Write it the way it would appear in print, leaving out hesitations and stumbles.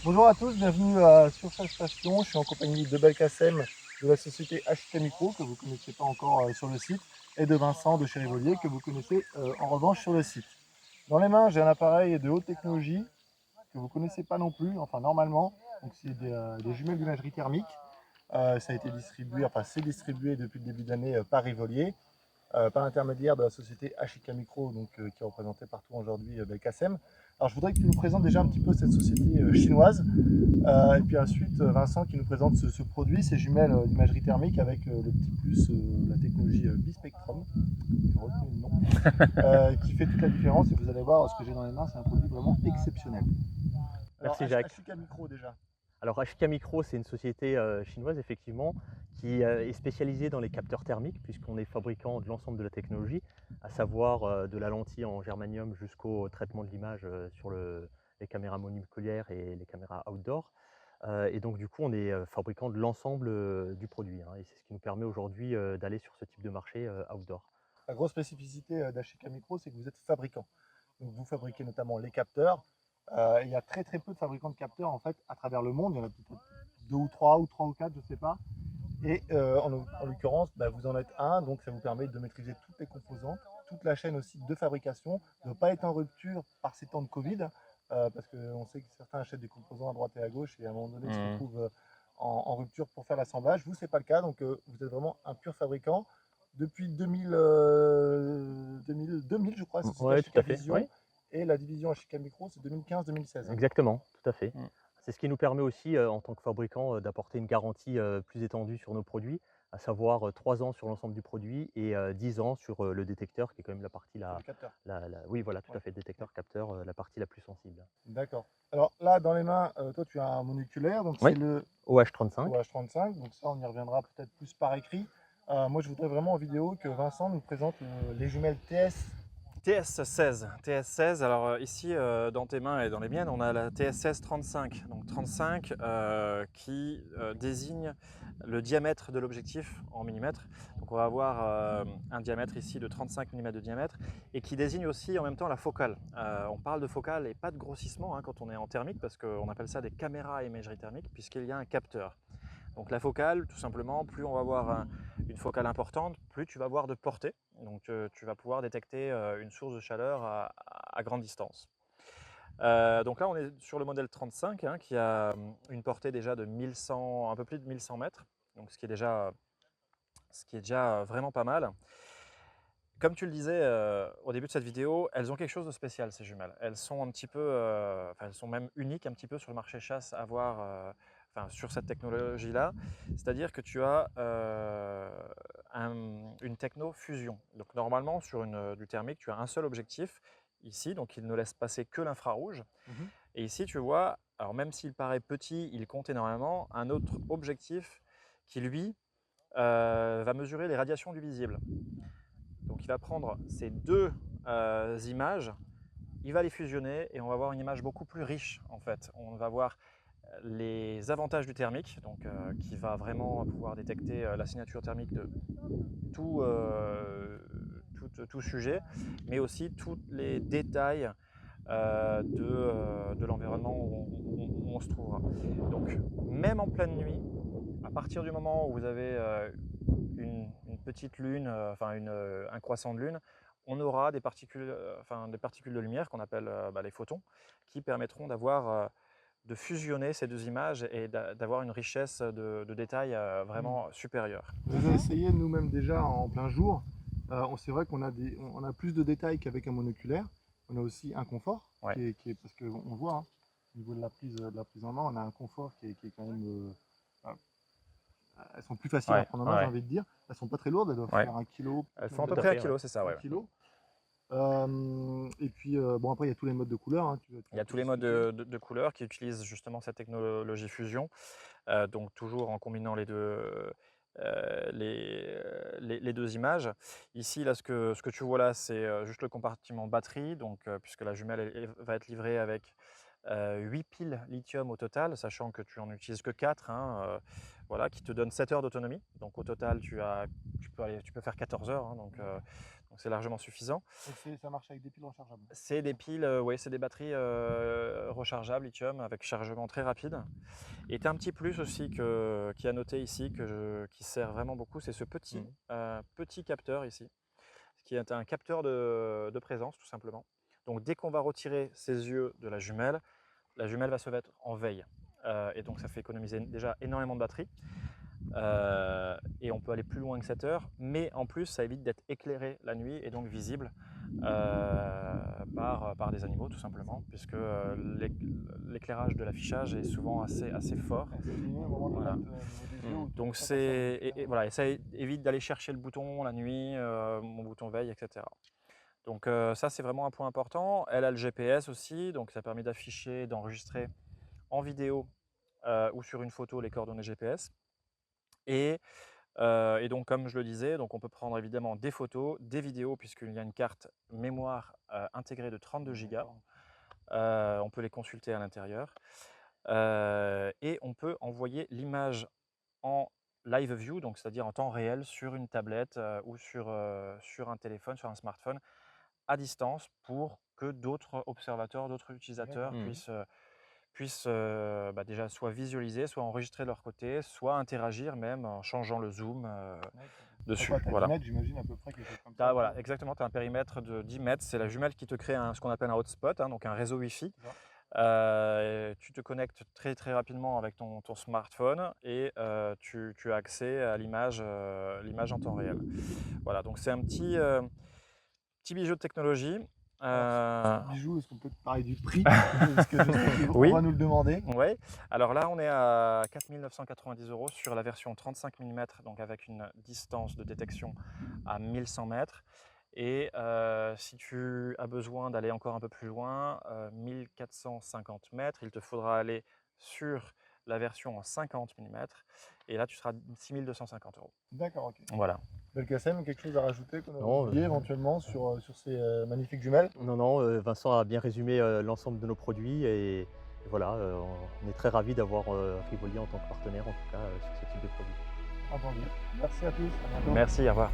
Bonjour à tous, bienvenue sur cette station. Je suis en compagnie de Belkacem de la société HK Micro que vous ne connaissez pas encore sur le site et de Vincent de chez Rivolier que vous connaissez en revanche sur le site. Dans les mains, j'ai un appareil de haute technologie que vous ne connaissez pas non plus, enfin normalement. Donc c'est des jumelles d'imagerie thermique. Ça a été distribué, enfin c'est distribué depuis le début d'année par Rivolier, par l'intermédiaire de la société HK Micro, donc, qui est représentée partout aujourd'hui Belkacem. Alors je voudrais que tu nous présentes déjà un petit peu cette société chinoise. Et puis ensuite, Vincent qui nous présente ce produit, ces jumelles d'imagerie thermique avec le petit plus, la technologie Bispectrum, j'ai retenu le nom, qui fait toute la différence. Et vous allez voir, ce que j'ai dans les mains, c'est un produit vraiment exceptionnel. Alors, Merci Jacques. HK Micro déjà. Alors HK Micro, c'est une société chinoise effectivement qui est spécialisée dans les capteurs thermiques puisqu'on est fabricant de l'ensemble de la technologie, à savoir de la lentille en germanium jusqu'au traitement de l'image sur les caméras mononucléaires et les caméras outdoor. Et donc du coup, on est fabricant de l'ensemble du produit, hein, et c'est ce qui nous permet aujourd'hui d'aller sur ce type de marché outdoor. La grosse spécificité d'HK Micro, c'est que vous êtes fabricant. Donc vous fabriquez notamment les capteurs. Il y a très très peu de fabricants de capteurs en fait à travers le monde. Il y en a peut-être deux ou trois ou quatre, je ne sais pas. Et en l'occurrence, bah, vous en êtes un, donc ça vous permet de maîtriser toutes les composantes, toute la chaîne aussi de fabrication, de ne pas être en rupture par ces temps de Covid, parce qu'on sait que certains achètent des composants à droite et à gauche et à un moment donné se retrouvent en rupture pour faire l'assemblage. Vous, ce n'est pas le cas, donc vous êtes vraiment un pur fabricant. Depuis 2000, je crois, c'est Ouais, tout à HK fait. Vision, Ouais. et la division HK Micro, c'est 2015-2016. Exactement, tout à fait. Mm. C'est ce qui nous permet aussi, en tant que fabricant, d'apporter une garantie, plus étendue sur nos produits, à savoir, 3 ans sur l'ensemble du produit et 10 ans sur, le détecteur qui est quand même la partie Sur le capteur. oui voilà, tout Ouais. à fait, détecteur, capteur, la partie la plus sensible. D'accord. Alors là, dans les mains, toi, tu as un mononculaire, donc c'est Oui, le OH35. OH35. Donc ça, on y reviendra peut-être plus par écrit. Moi, je voudrais vraiment en vidéo que Vincent nous présente les jumelles TS. TS16. TS16, alors ici dans tes mains et dans les miennes, on a la TS16 35. Donc 35 qui désigne le diamètre de l'objectif en millimètres. Donc on va avoir un diamètre ici de 35 mm de diamètre et qui désigne aussi en même temps la focale. On parle de focale et pas de grossissement quand on est en thermique parce qu'on appelle ça des caméras à imagerie thermique puisqu'il y a un capteur. Donc la focale, tout simplement, plus on va avoir une focale importante, plus tu vas avoir de portée. Donc tu vas pouvoir détecter une source de chaleur à grande distance. Donc là, on est sur le modèle 35 qui a une portée déjà de 1100, un peu plus de 1100 mètres, donc ce qui est déjà vraiment pas mal. Comme tu le disais au début de cette vidéo, elles ont quelque chose de spécial, ces jumelles. Elles sont un petit peu, elles sont même uniques un petit peu sur le marché chasse à voir, sur cette technologie-là. C'est-à-dire que tu as une techno fusion. Donc normalement, sur du thermique, tu as un seul objectif ici, donc il ne laisse passer que l'infrarouge. Mhm. Et ici, tu vois, alors même s'il paraît petit, il compte énormément, un autre objectif qui, lui, va mesurer les radiations du visible. Donc il va prendre ces deux images, il va les fusionner et on va avoir une image beaucoup plus riche en fait. On va voir les avantages du thermique, donc qui va vraiment pouvoir détecter la signature thermique de tout, tout sujet, mais aussi tous les détails de l'environnement où on se trouvera. Donc même en pleine nuit, à partir du moment où vous avez une petite lune, un croissant de lune, on aura des particules de lumière qu'on appelle les photons, qui permettront de fusionner ces deux images et d'avoir une richesse de détails vraiment supérieure. On les a essayé nous-mêmes déjà en plein jour. C'est vrai qu'on a, on a plus de détails qu'avec un monoculaire. On a aussi un confort, Ouais. parce qu'on voit, hein, au niveau de la prise en main, on a un confort qui est quand même... elles sont plus faciles à Ouais, prendre en main, j'ai ouais, envie de dire. Elles sont pas très lourdes, elles doivent ouais. faire 1 kg. Elles font à peu Tout à près 1 fait, ouais. kilo, c'est ça, ouais. 1 kg. Et puis, bon, après, il y a tous les modes de couleur. Hein, tu Il vas y a tout tous les modes expliquer. de couleurs qui utilisent justement cette technologie fusion, donc toujours en combinant les deux images. Ici, là, ce que tu vois là, c'est juste le compartiment batterie, donc, puisque la jumelle va être livrée avec 8 piles lithium au total, sachant que tu en utilises que 4, voilà, qui te donnent 7 heures d'autonomie. Donc au total, tu peux faire 14 heures, donc donc c'est largement suffisant. Donc ça marche avec des piles rechargeables. C'est des piles, ouais, c'est des batteries rechargeables lithium avec chargement très rapide. Et tu as un petit plus aussi qui est noté ici, qui sert vraiment beaucoup, c'est ce petit capteur ici, qui est un capteur de présence tout simplement. Donc dès qu'on va retirer ses yeux de la jumelle va se mettre en veille. Et donc ça fait économiser déjà énormément de batterie. Et on peut aller plus loin que 7 heures, mais en plus ça évite d'être éclairé la nuit et donc visible par des animaux tout simplement, puisque l'éclairage de l'affichage est souvent assez fort. Voilà. Donc voilà, et ça évite d'aller chercher le bouton la nuit, mon bouton veille, etc. Donc ça c'est vraiment un point important. Elle a le GPS aussi, donc ça permet d'afficher, d'enregistrer en vidéo ou sur une photo les coordonnées GPS. Et donc comme je le disais, donc on peut prendre évidemment des photos, des vidéos, puisqu'il y a une carte mémoire intégrée de 32 Go. On peut les consulter à l'intérieur. Et on peut envoyer l'image en live view, donc c'est-à-dire en temps réel sur une tablette ou sur un téléphone, sur un smartphone, à distance, pour que d'autres observateurs, d'autres utilisateurs puissent déjà soit visualiser, soit enregistrer de leur côté, soit interagir même en changeant le zoom dessus. Voilà. J'imagine à peu près quelque chose comme ça. Voilà, exactement, tu as un périmètre de 10 mètres, c'est la jumelle qui te crée ce qu'on appelle un hotspot, donc un réseau Wi-Fi. Tu te connectes très très rapidement avec ton smartphone et tu as accès à l'image en temps réel. Voilà, donc c'est un petit bijou de technologie. Bijou, est-ce qu'on peut parler du prix? Parce que je sais qu'on va nous le demander. Oui, alors là on est à 4 990 € sur la version 35 mm, donc avec une distance de détection à 1100 mètres. Et si tu as besoin d'aller encore un peu plus loin, 1450 mètres, il te faudra aller sur la version en 50 mm. Et là tu seras 6250 €. D'accord, ok. Voilà. Belkacem, quelque chose à rajouter qu'on a oublié éventuellement sur ces magnifiques jumelles? Non, Vincent a bien résumé l'ensemble de nos produits et voilà, on est très ravis d'avoir Rivolier en tant que partenaire, en tout cas, sur ce type de produit. Entendu. Merci à tous. À bientôt. Merci, au revoir.